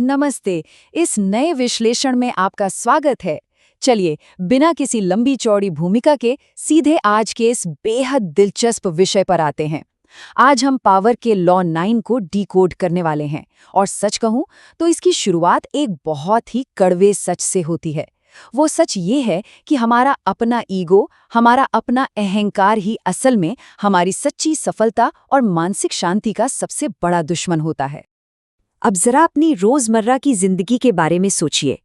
नमस्ते। इस नए विश्लेषण में आपका स्वागत है। चलिए, बिना किसी लंबी चौड़ी भूमिका के सीधे आज के इस बेहद दिलचस्प विषय पर आते हैं। आज हम पावर के लॉ 9 को डिकोड करने वाले हैं और सच कहूं तो इसकी शुरुआत एक बहुत ही कड़वे सच से होती है। वो सच ये है कि हमारा अपना ईगो, हमारा अपना अहंकार ही असल में हमारी सच्ची सफलता और मानसिक शांति का सबसे बड़ा दुश्मन होता है। अब जरा अपनी रोजमर्रा की जिंदगी के बारे में सोचिए।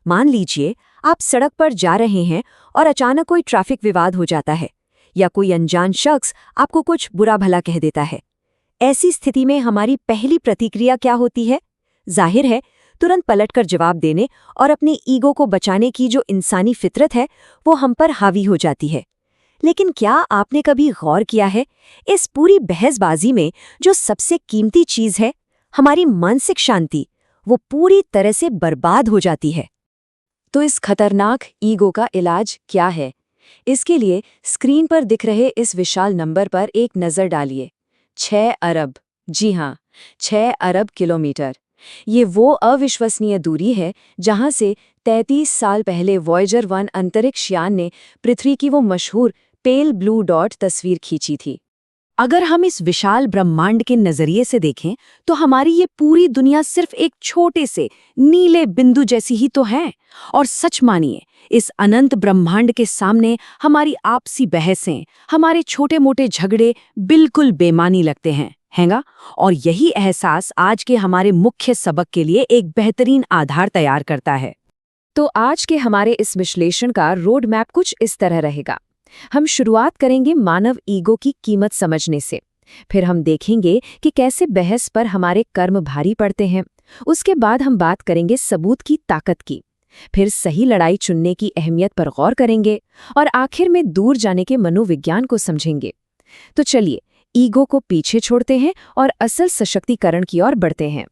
मान लीजिए आप सड़क पर जा रहे हैं और अचानक कोई ट्रैफिक विवाद हो जाता है या कोई अनजान शख्स आपको कुछ बुरा भला कह देता है। ऐसी स्थिति में हमारी पहली प्रतिक्रिया क्या होती है? जाहिर है, तुरंत पलटकर जवाब देने और अपने ईगो को बचाने की जो इंसानी फितरत है वो हम पर हावी हो जाती है। लेकिन क्या आपने कभी गौर किया है, इस पूरी बहसबाजी में जो सबसे कीमती चीज है, हमारी मानसिक शांति, वो पूरी तरह से बर्बाद हो जाती है। तो इस खतरनाक ईगो का इलाज क्या है? इसके लिए स्क्रीन पर दिख रहे इस विशाल नंबर पर एक नज़र डालिए। 6 अरब। जी हाँ, 6 अरब किलोमीटर। ये वो अविश्वसनीय दूरी है जहां से 33 साल पहले वॉयेजर 1 अंतरिक्ष यान ने पृथ्वी की वो मशहूर पेल ब्लू डॉट तस्वीर खींची थी। अगर हम इस विशाल ब्रह्मांड के नजरिए से देखें तो हमारी ये पूरी दुनिया सिर्फ एक छोटे से नीले बिंदु जैसी ही तो है। और सच मानिए, इस अनंत ब्रह्मांड के सामने हमारी आपसी बहसें, हमारे छोटे मोटे झगड़े बिल्कुल बेमानी लगते हैं, हैगा? और यही एहसास आज के हमारे मुख्य सबक के लिए एक बेहतरीन आधार तैयार करता है। तो आज के हमारे इस विश्लेषण का रोड मैप कुछ इस तरह रहेगा। हम शुरुआत करेंगे मानव ईगो की कीमत समझने से। फिर हम देखेंगे कि कैसे बहस पर हमारे कर्म भारी पड़ते हैं। उसके बाद हम बात करेंगे सबूत की ताकत की। फिर सही लड़ाई चुनने की अहमियत पर गौर करेंगे और आखिर में दूर जाने के मनोविज्ञान को समझेंगे। तो चलिए, ईगो को पीछे छोड़ते हैं और असल सशक्तिकरण की ओर बढ़ते हैं।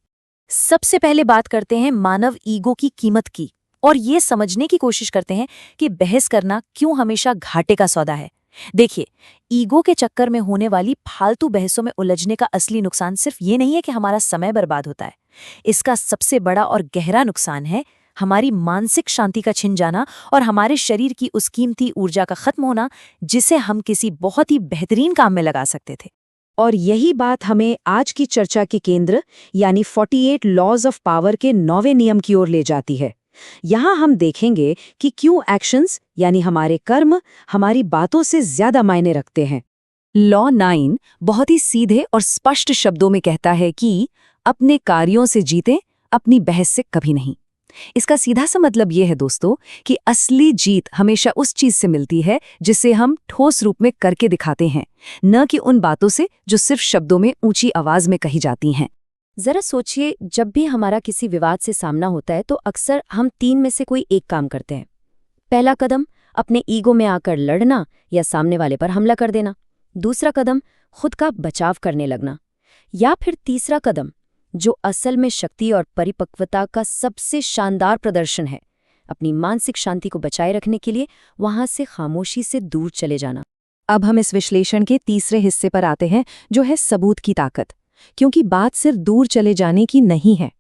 सबसे पहले बात करते हैं मानव ईगो की कीमत की और ये समझने की कोशिश करते हैं कि बहस करना क्यों हमेशा घाटे का सौदा है। देखिए, ईगो के चक्कर में होने वाली फालतू बहसों में उलझने का असली नुकसान सिर्फ ये नहीं है कि हमारा समय बर्बाद होता है। इसका सबसे बड़ा और गहरा नुकसान है हमारी मानसिक शांति का छिन जाना और हमारे शरीर की उस कीमती ऊर्जा का खत्म होना जिसे हम किसी बहुत ही बेहतरीन काम में लगा सकते थे। और यही बात हमें आज की चर्चा के केंद्र यानी 48 लॉज ऑफ पावर के 9वें नियम की ओर ले जाती है। यहाँ हम देखेंगे कि क्यों एक्शंस यानी हमारे कर्म हमारी बातों से ज्यादा मायने रखते हैं। लॉ 9 बहुत ही सीधे और स्पष्ट शब्दों में कहता है कि अपने कार्यों से जीतें, अपनी बहस से कभी नहीं। इसका सीधा सा मतलब ये है दोस्तों कि असली जीत हमेशा उस चीज से मिलती है जिसे हम ठोस रूप में करके दिखाते हैं, न कि उन बातों से जो सिर्फ शब्दों में ऊंची आवाज में कही जाती हैं। जरा सोचिए, जब भी हमारा किसी विवाद से सामना होता है तो अक्सर हम 3 में से कोई एक काम करते हैं। पहला कदम, अपने ईगो में आकर लड़ना या सामने वाले पर हमला कर देना। दूसरा कदम, खुद का बचाव करने लगना। या फिर तीसरा कदम, जो असल में शक्ति और परिपक्वता का सबसे शानदार प्रदर्शन है, अपनी मानसिक शांति को बचाए रखने के लिए वहां से खामोशी से दूर चले जाना। अब हम इस विश्लेषण के तीसरे हिस्से पर आते हैं, जो है सबूत की ताकत। क्योंकि बात सिर्फ दूर चले जाने की नहीं है।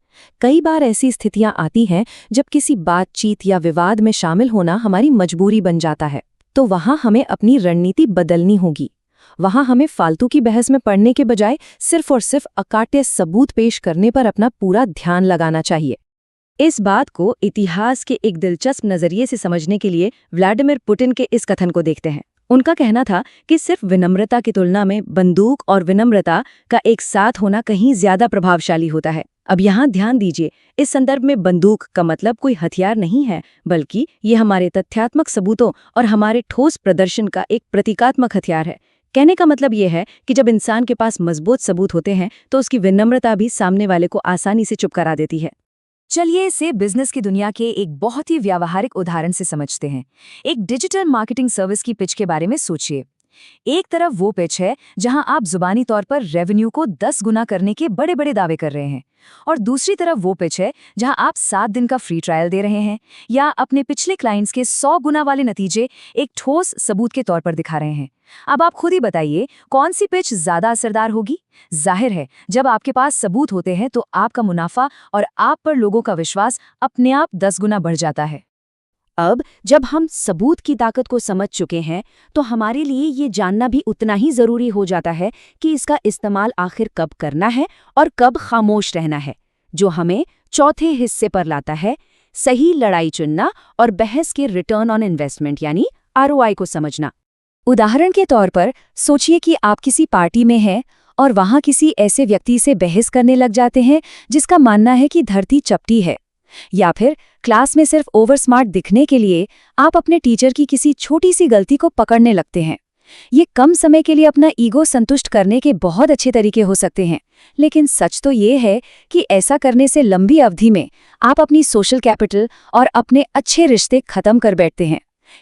कई बार ऐसी स्थितियां आती हैं जब किसी बातचीत या विवाद में शामिल होना हमारी मजबूरी बन जाता है। तो वहां हमें अपनी रणनीति बदलनी होगी। वहां हमें फालतू की बहस में पड़ने के बजाय सिर्फ और सिर्फ अकाट्य सबूत पेश करने पर अपना पूरा ध्यान लगाना चाहिए। इस बात को इतिहास के एक दिलचस्प नजरिए से समझने के लिए व्लादिमीर पुतिन के इस कथन को देखते हैं। उनका कहना था कि सिर्फ विनम्रता की तुलना में बंदूक और विनम्रता का एक साथ होना कहीं ज्यादा प्रभावशाली होता है। अब यहाँ ध्यान दीजिए, इस संदर्भ में बंदूक का मतलब कोई हथियार नहीं है, बल्कि ये हमारे तथ्यात्मक सबूतों और हमारे ठोस प्रदर्शन का एक प्रतीकात्मक हथियार है। कहने का मतलब ये है कि जब इंसान के पास मजबूत सबूत होते हैं तो उसकी विनम्रता भी सामने वाले को आसानी से चुप करा देती है। चलिए इसे बिजनेस की दुनिया के एक बहुत ही व्यावहारिक उदाहरण से समझते हैं। एक डिजिटल मार्केटिंग सर्विस की पिच के बारे में सोचिए। एक तरफ वो पिच है जहां आप जुबानी तौर पर रेवेन्यू को 10 गुना करने के बड़े बड़े दावे कर रहे हैं, और दूसरी तरफ वो पिच है जहां आप 7 दिन का फ्री ट्रायल दे रहे हैं या अपने पिछले क्लाइंट्स के 100 गुना वाले नतीजे एक ठोस सबूत के तौर पर दिखा रहे हैं। अब आप खुद ही बताइए, कौन सी पिच ज्यादा असरदार होगी? जाहिर है, जब आपके पास सबूत होते हैं तो आपका मुनाफा और आप पर लोगों का विश्वास अपने आप 10 गुना बढ़ जाता है। अब जब हम सबूत की ताकत को समझ चुके हैं तो हमारे लिए ये जानना भी उतना ही जरूरी हो जाता है कि इसका इस्तेमाल आखिर कब करना है और कब खामोश रहना है, जो हमें चौथे हिस्से पर लाता है, सही लड़ाई चुनना और बहस के रिटर्न ऑन इन्वेस्टमेंट यानी ROI को समझना। उदाहरण के तौर पर सोचिए कि आप किसी पार्टी में हैं और वहां किसी ऐसे व्यक्ति से बहस करने लग जाते हैं जिसका मानना है कि धरती चपटी है, या फिर क्लास में सिर्फ ओवर स्मार्ट दिखने के लिए आप अपने टीचर की किसी छोटी सी गलती को पकड़ने लगते हैं। ये कम समय के लिए अपना ईगो संतुष्ट करने के बहुत अच्छे तरीके हो सकते हैं, लेकिन सच तो ये है कि ऐसा करने से लंबी अवधि में आप अपनी सोशल कैपिटल और अपने अच्छे रिश्ते खत्म कर बैठते हैं।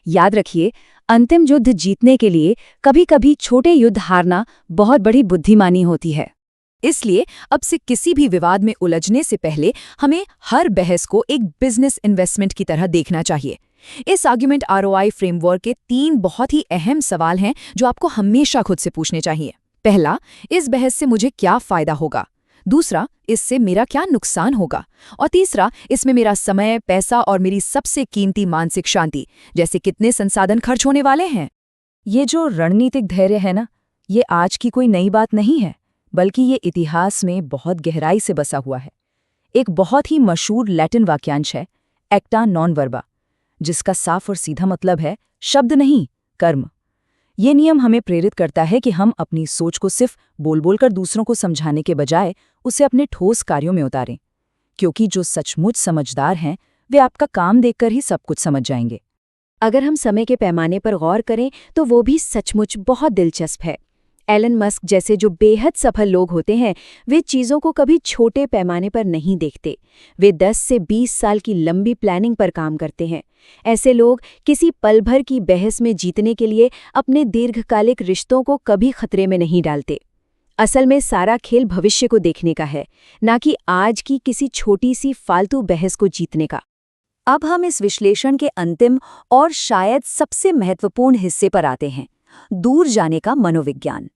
याद रखिए, अंतिम युद्ध जीतने के लिए कभी-कभी छोटे युद्ध हारना बहुत बड़ी बुद्धिमानी होती है। इसलिए अब से किसी भी विवाद में उलझने से पहले हमें हर बहस को एक बिजनेस इन्वेस्टमेंट की तरह देखना चाहिए। इस आर्ग्यूमेंट ROI फ्रेमवर्क के 3 बहुत ही अहम सवाल हैं जो आपको हमेशा खुद से पूछने चाहिए। पहला, इस बहस से मुझे क्या फायदा होगा? दूसरा, इससे मेरा क्या नुकसान होगा? और तीसरा, इसमें मेरा समय, पैसा और मेरी सबसे कीमती मानसिक शांति, जैसे कितने संसाधन खर्च होने वाले हैं। ये जो रणनीतिक धैर्य है ना, ये आज की कोई नई बात नहीं है, बल्कि ये इतिहास में बहुत गहराई से बसा हुआ है। एक बहुत ही मशहूर लैटिन वाक्यांश है, एक्टा नॉन वर्बा, जिसका साफ और सीधा मतलब है शब्द नहीं, कर्म। ये नियम हमें प्रेरित करता है कि हम अपनी सोच को सिर्फ बोल बोलकर दूसरों को समझाने के बजाय उसे अपने ठोस कार्यों में उतारें, क्योंकि जो सचमुच समझदार हैं वे आपका काम देखकर ही सब कुछ समझ जाएंगे। अगर हम समय के पैमाने पर गौर करें तो वो भी सचमुच बहुत दिलचस्प है। एलन मस्क जैसे जो बेहद सफल लोग होते हैं, वे चीज़ों को कभी छोटे पैमाने पर नहीं देखते। वे 10 से 20 साल की लंबी प्लानिंग पर काम करते हैं। ऐसे लोग किसी पल भर की बहस में जीतने के लिए अपने दीर्घकालिक रिश्तों को कभी खतरे में नहीं डालते। असल में सारा खेल भविष्य को देखने का है, ना कि आज की किसी छोटी सी फालतू बहस को जीतने का। अब हम इस विश्लेषण के अंतिम और शायद सबसे महत्वपूर्ण हिस्से पर आते हैं, दूर जाने का मनोविज्ञान।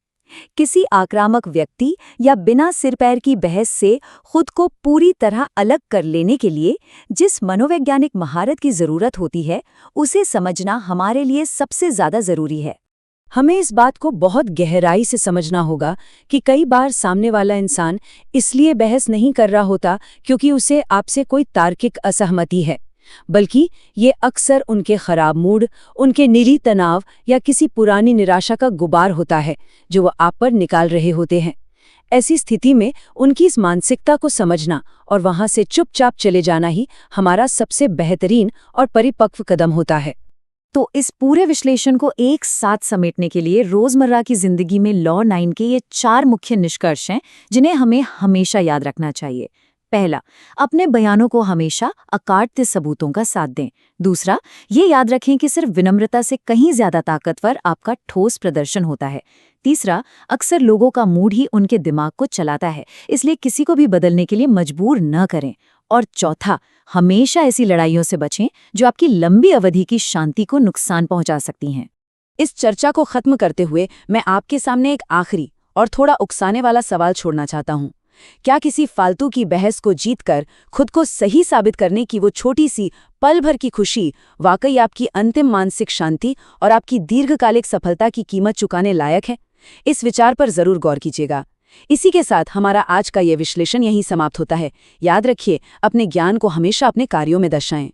किसी आक्रामक व्यक्ति या बिना सिर पैर की बहस से खुद को पूरी तरह अलग कर लेने के लिए जिस मनोवैज्ञानिक महारत की जरूरत होती है, उसे समझना हमारे लिए सबसे ज्यादा जरूरी है। हमें इस बात को बहुत गहराई से समझना होगा कि कई बार सामने वाला इंसान इसलिए बहस नहीं कर रहा होता क्योंकि उसे आपसे कोई तार्किक असहमति है, बल्कि ये अक्सर उनके खराब मूड, उनके निरी तनाव या किसी पुरानी निराशा का गुबार होता है जो वो आप पर निकाल रहे होते हैं। ऐसी स्थिति में उनकी इस मानसिकता को समझना और वहां से चुपचाप चले जाना ही हमारा सबसे बेहतरीन और परिपक्व कदम होता है। तो इस पूरे विश्लेषण को एक साथ समेटने के लिए रोजमर्रा की जिंदगी में लॉ 9 के ये 4 मुख्य निष्कर्ष हैं जिन्हें हमें हमेशा याद रखना चाहिए। पहला, अपने बयानों को हमेशा अकाट्य सबूतों का साथ दें। दूसरा, ये याद रखें कि सिर्फ विनम्रता से कहीं ज्यादा ताकतवर आपका ठोस प्रदर्शन होता है। तीसरा, अक्सर लोगों का मूड ही उनके दिमाग को चलाता है, इसलिए किसी को भी बदलने के लिए मजबूर न करें। और चौथा, हमेशा ऐसी लड़ाइयों से बचें जो आपकी लंबी अवधि की शांति को नुकसान पहुंचा सकती हैं। इस चर्चा को खत्म करते हुए मैं आपके सामने एक आखिरी और थोड़ा उकसाने वाला सवाल छोड़ना चाहता हूं। क्या किसी फालतू की बहस को जीतकर खुद को सही साबित करने की वो छोटी सी पल भर की खुशी वाकई आपकी अंतिम मानसिक शांति और आपकी दीर्घकालिक सफलता की कीमत चुकाने लायक है? इस विचार पर जरूर गौर कीजिएगा। इसी के साथ हमारा आज का ये विश्लेषण यहीं समाप्त होता है। याद रखिए, अपने ज्ञान को हमेशा अपने कार्यों में दर्शाएं।